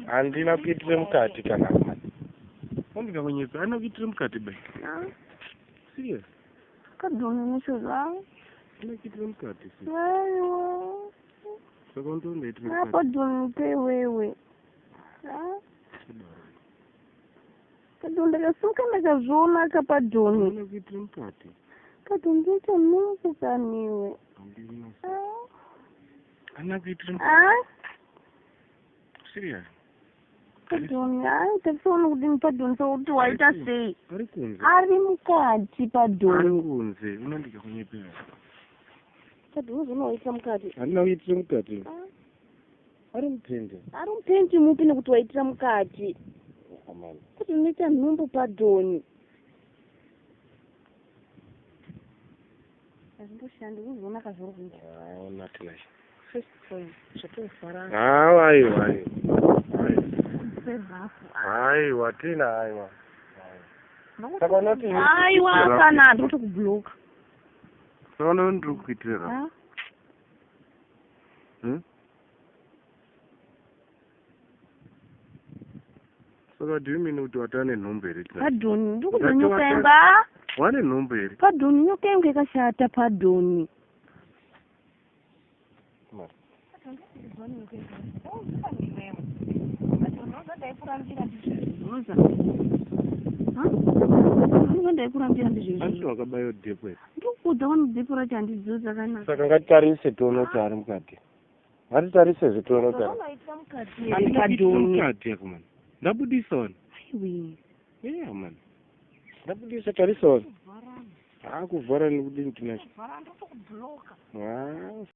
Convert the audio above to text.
Andina kuitire mukati kana mukati. Wandika kunyika ana kuitire mukati bai. Serious? Kadoni nishoza. Ana kuitire mukati. Aiwa. Saka ndondoitire mukati. Hapa doni pe wewe. Kadoni ndakasuka ndakazviona kapadoni. Ana kuitire mukati. Kadoni ndicho nuku kaniwe. Ana kuitire mukati. Serious? Padoni, takusaona kuti padoni sokuti waita sei. Ari kunze. Ari mukati padoni. Ari kunze. Unandika kunyepera. Padoni zvinowaita mukati. Andina kuitire mukati. Ari mupende. Ari mupendi mupi nekuti waitira mukati. Amani. Kuti unoita nhumbu padoni. Hazvimboshandi kuzoona kazviri kuita. Ona tinacho. First point. Zvatofara. Aiwa. Aiwa Tina, aiwa. Saka noti. Aiwa kana ndotokubloka. Saka ndiri kuitira. Saka do you mean kuti watane nhumbu here? Padoni ndikuzonyoka imba. Wane nhumbu here? Padoni nyoka yangu yakashata padoni. Ndaikurambira ndizvo. Asi wakabayo depo. Ndikuudza wanodepora chandidzo dzakanaka. Saka ngatarise tione kuti ari mukati. Ngatitarise zvitione kuti ari mukati yakomana. Ndabudisawo. Aiwe. Man. Ndabudisa tarisawo. Kuvhara nekudini tinacho. Kuvhara ndotokubloka.